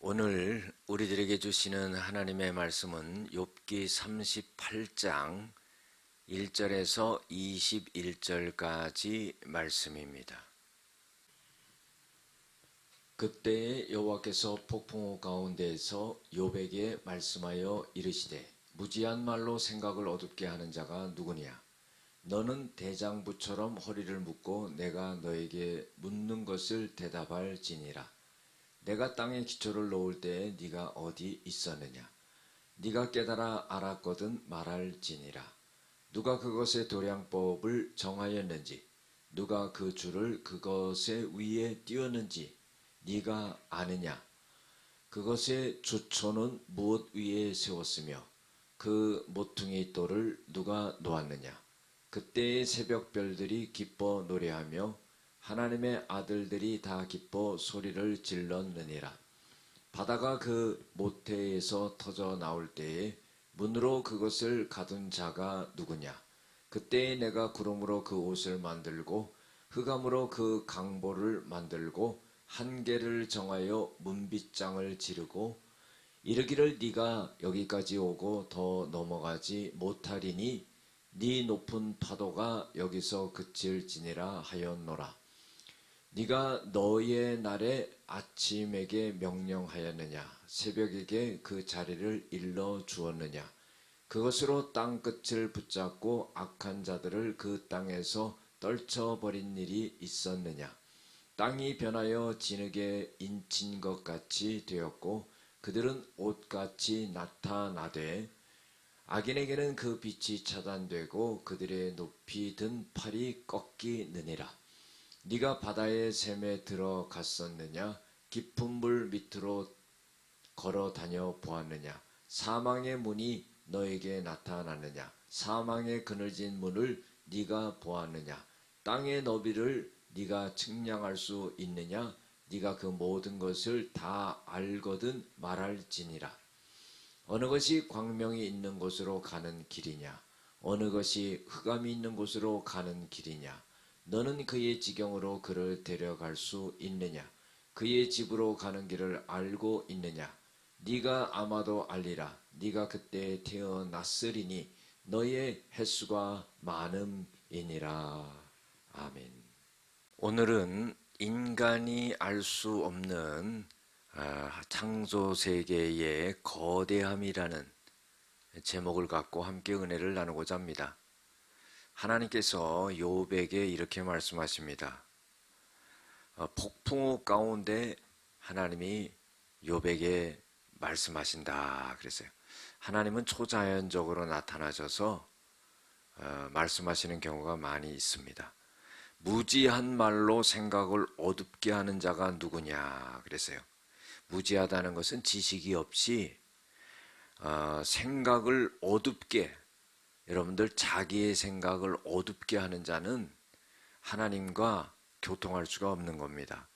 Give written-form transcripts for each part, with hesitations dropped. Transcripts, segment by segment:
오늘 우리들에게 주시는 하나님의 말씀은 욥기 38장 1절에서 21절까지 말씀입니다. 그때에 여호와께서 폭풍우 가운데에서 욥에게 말씀하여 이르시되 무지한 말로 생각을 어둡게 하는 자가 누구냐? 너는 대장부처럼 허리를 묶고 내가 너에게 묻는 것을 대답할지니라. 내가 땅에 기초를 놓을 때에 네가 어디 있었느냐? 네가 깨달아 알았거든 말할지니라. 누가 그것의 도량법을 정하였는지, 누가 그 줄을 그것의 위에 띄웠는지 네가 아느냐? 그것의 주초는 무엇 위에 세웠으며 그 모퉁이 돌을 누가 놓았느냐? 그때의 새벽별들이 기뻐 노래하며 하나님의 아들들이 다 기뻐 소리를 질렀느니라. 바다가 그 모태에서 터져 나올 때에 문으로 그것을 가둔 자가 누구냐? 그때에 내가 구름으로 그 옷을 만들고 흑암으로 그 강보를 만들고 한계를 정하여 문빗장을 지르고 이르기를 네가 여기까지 오고 더 넘어가지 못하리니 네 높은 파도가 여기서 그칠지니라 하였노라. 네가 너의 날에 아침에게 명령하였느냐? 새벽에게 그 자리를 일러 주었느냐? 그것으로 땅 끝을 붙잡고 악한 자들을 그 땅에서 떨쳐버린 일이 있었느냐? 땅이 변하여 진흙에 인친 것 같이 되었고 그들은 옷같이 나타나되 악인에게는 그 빛이 차단되고 그들의 높이 든 팔이 꺾이느니라. 네가 바다의 샘에 들어갔었느냐? 깊은 물 밑으로 걸어 다녀 보았느냐? 사망의 문이 너에게 나타났느냐? 사망의 그늘진 문을 네가 보았느냐? 땅의 너비를 네가 측량할 수 있느냐? 네가 그 모든 것을 다 알거든 말할지니라. 어느 것이 광명이 있는 곳으로 가는 길이냐? 어느 것이 흑암이 있는 곳으로 가는 길이냐? 너는 그의 지경으로 그를 데려갈 수 있느냐? 그의 집으로 가는 길을 알고 있느냐? 네가 아마도 알리라. 네가 그때 태어났으리니 너의 횟수가 많음이니라. 아멘. 오늘은 인간이 알 수 없는 창조 세계의 거대함이라는 제목을 갖고 함께 은혜를 나누고자 합니다. 하나님께서 욥에게 이렇게 말씀하십니다. 폭풍우 가운데 하나님이 욥에게 말씀하신다 그랬어요. 하나님은 초자연적으로 나타나셔서 말씀하시는 경우가 많이 있습니다. 무지한 말로 생각을 어둡게 하는 자가 누구냐 그랬어요. 무지하다는 것은 지식이 없이 생각을 어둡게, 여러분들 자기의 생각을 어둡게 하는 자는 하나님과 교통할 수가 없는 겁니다.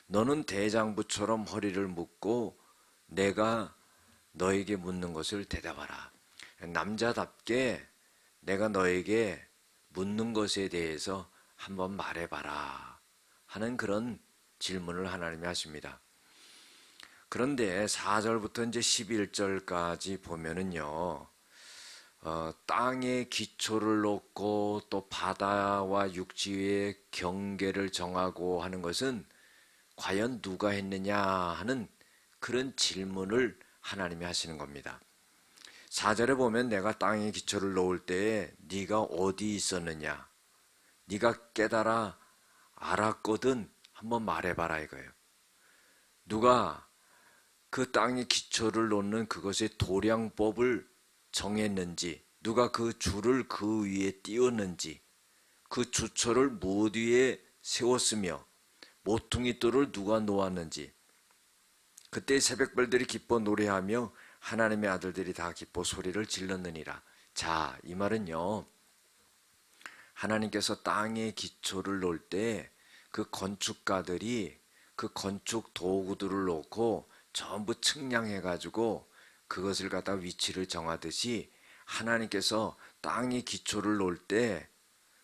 너는 대장부처럼 허리를 묶고 내가 너에게 묻는 것을 대답하라. 남자답게 내가 너에게 묻는 것에 대해서 한번 말해봐라 하는 그런 질문을 하나님이 하십니다. 그런데 4절부터 이제 11절까지 보면은요, 땅의 기초를 놓고 또 바다와 육지의 경계를 정하고 하는 것은 과연 누가 했느냐 하는 그런 질문을 하나님이 하시는 겁니다. 4절에 보면 내가 땅의 기초를 놓을 때에 네가 어디 있었느냐? 네가 깨달아 알았거든 한번 말해봐라 이거예요. 누가 그 땅의 기초를 놓는 그것의 도량법을 정했는지, 누가 그 줄을 그 위에 띄웠는지, 그 주초를 무엇 위에 세웠으며 모퉁이 돌을 누가 놓았는지, 그때 새벽별들이 기뻐 노래하며 하나님의 아들들이 다 기뻐 소리를 질렀느니라. 자, 이 말은요, 하나님께서 땅의 기초를 놓을 때 그 건축가들이 그 건축 도구들을 놓고 전부 측량해가지고 그것을 갖다 위치를 정하듯이 하나님께서 땅의 기초를 놓을 때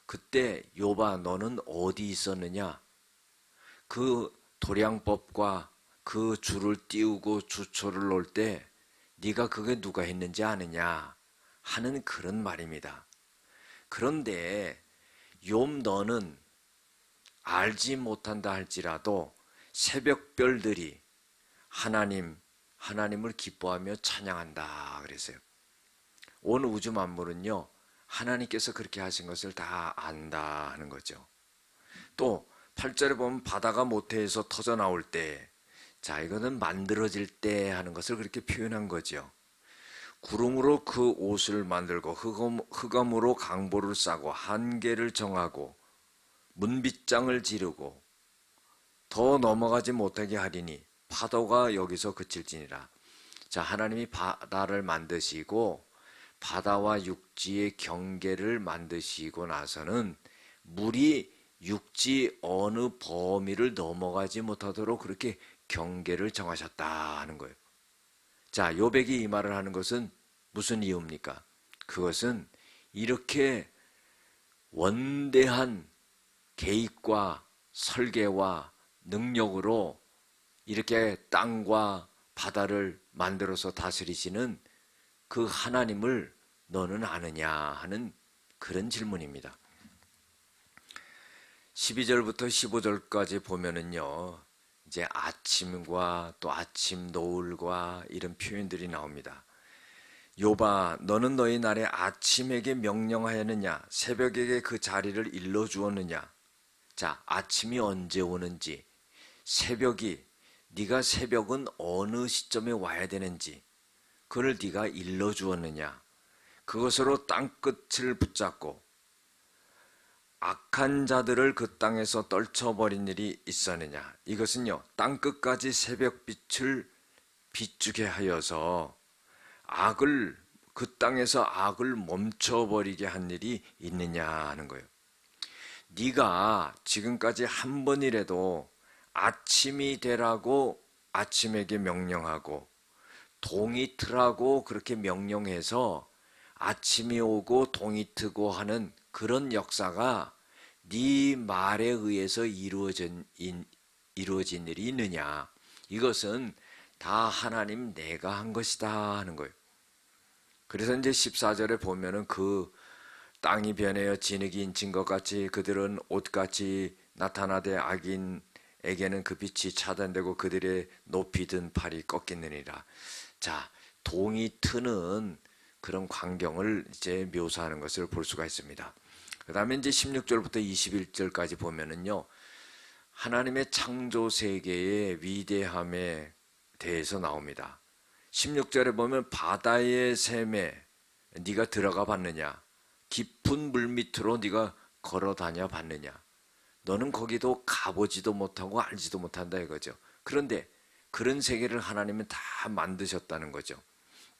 그때 욥아 너는 어디 있었느냐? 그 도량법과 그 줄을 띄우고 주초를 놓을 때 네가 그게 누가 했는지 아느냐 하는 그런 말입니다. 그런데 욥 너는 알지 못한다 할지라도 새벽별들이 하나님을 기뻐하며 찬양한다 그랬어요. 온 우주 만물은요 하나님께서 그렇게 하신 것을 다 안다 하는 거죠. 또 8절에 보면 바다가 모태에서 터져 나올 때, 자 이거는 만들어질 때 하는 것을 그렇게 표현한 거죠. 구름으로 그 옷을 만들고 흑암으로 강보를 싸고 한계를 정하고 문빗장을 지르고 더 넘어가지 못하게 하리니 파도가 여기서 그칠지니라. 자, 하나님이 바다를 만드시고 바다와 육지의 경계를 만드시고 나서는 물이 육지 어느 범위를 넘어가지 못하도록 그렇게 경계를 정하셨다 하는 거예요. 자, 요백이 이 말을 하는 것은 무슨 이유입니까? 그것은 이렇게 원대한 계획과 설계와 능력으로 이렇게 땅과 바다를 만들어서 다스리시는 그 하나님을 너는 아느냐 하는 그런 질문입니다. 12절부터 15절까지 보면은요, 이제 아침과 또 아침 노을과 이런 표현들이 나옵니다. 욥아, 너는 너희 날에 아침에게 명령하였느냐? 새벽에게 그 자리를 일러주었느냐? 자, 아침이 언제 오는지, 네가 새벽은 어느 시점에 와야 되는지, 그걸 네가 일러주었느냐? 그것으로 땅끝을 붙잡고 악한 자들을 그 땅에서 떨쳐버린 일이 있었느냐? 이것은요, 땅끝까지 새벽빛을 비추게 하여서 그 땅에서 악을 멈춰버리게 한 일이 있느냐 하는 거예요. 네가 지금까지 한 번이라도 아침이 되라고 아침에게 명령하고 동이 트라고 그렇게 명령해서 아침이 오고 동이 트고 하는 그런 역사가 네 말에 의해서 이루어진 일이 있느냐? 이것은 다 하나님 내가 한 것이다 하는 거예요. 그래서 이제 14절에 보면은 그 땅이 변하여 진흙이 인친 것 같이 그들은 옷같이 나타나되 악인에게는 그 빛이 차단되고 그들의 높이 든 팔이 꺾이느니라. 자, 동이 트는 그런 광경을 이제 묘사하는 것을 볼 수가 있습니다. 그 다음에 이제 16절부터 21절까지 보면은요, 하나님의 창조 세계의 위대함에 대해서 나옵니다. 16절에 보면 바다의 샘에 네가 들어가 봤느냐? 깊은 물 밑으로 네가 걸어 다녀 봤느냐? 너는 거기도 가보지도 못하고 알지도 못한다 이거죠. 그런데 그런 세계를 하나님은 다 만드셨다는 거죠.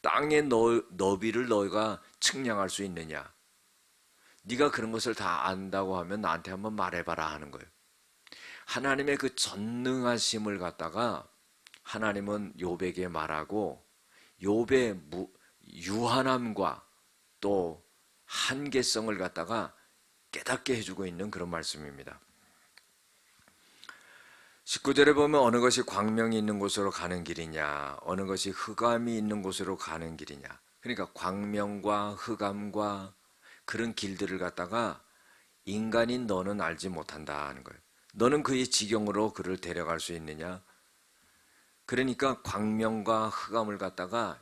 땅의 너비를 너희가 측량할 수 있느냐? 네가 그런 것을 다 안다고 하면 나한테 한번 말해봐라 하는 거예요. 하나님의 그 전능하심을 갖다가 하나님은 욥에게 말하고 욥의 유한함과 또 한계성을 갖다가 깨닫게 해주고 있는 그런 말씀입니다. 19절에 보면 어느 것이 광명이 있는 곳으로 가는 길이냐, 어느 것이 흑암이 있는 곳으로 가는 길이냐. 그러니까 광명과 흑암과 그런 길들을 갖다가 인간인 너는 알지 못한다 하는 거예요. 너는 그의 지경으로 그를 데려갈 수 있느냐? 그러니까 광명과 흑암을 갖다가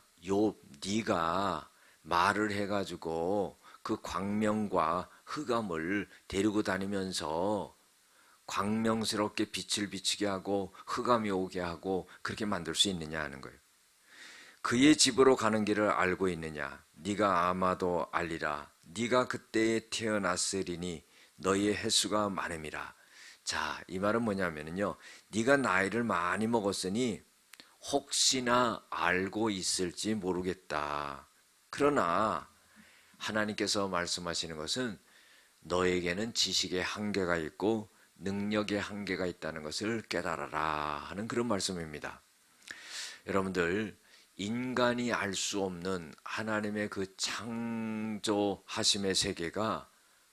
네가 말을 해가지고 그 광명과 흑암을 데리고 다니면서 광명스럽게 빛을 비치게 하고 흑암이 오게 하고 그렇게 만들 수 있느냐 하는 거예요. 그의 집으로 가는 길을 알고 있느냐? 네가 아마도 알리라. 네가 그때에 태어났으리니 너희의 횟수가 많음이라. 자, 이 말은 뭐냐면요, 네가 나이를 많이 먹었으니 혹시나 알고 있을지 모르겠다. 그러나 하나님께서 말씀하시는 것은 너에게는 지식의 한계가 있고 능력의 한계가 있다는 것을 깨달아라 하는 그런 말씀입니다. 여러분들, 인간이 알 수 없는 하나님의 그 창조하심의 세계가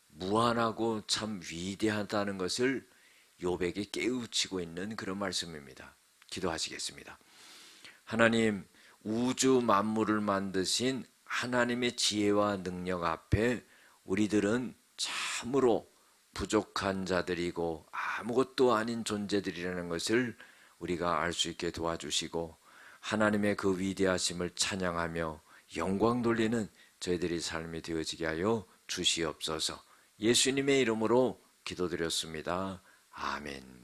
무한하고 참 위대하다는 것을 욥에게 깨우치고 있는 그런 말씀입니다. 기도하시겠습니다. 하나님, 우주 만물을 만드신 하나님의 지혜와 능력 앞에 우리들은 참으로 부족한 자들이고 아무것도 아닌 존재들이라는 것을 우리가 알 수 있게 도와주시고, 하나님의 그 위대하심을 찬양하며 영광 돌리는 저희들이 삶이 되어지게 하여 주시옵소서. 예수님의 이름으로 기도드렸습니다. 아멘.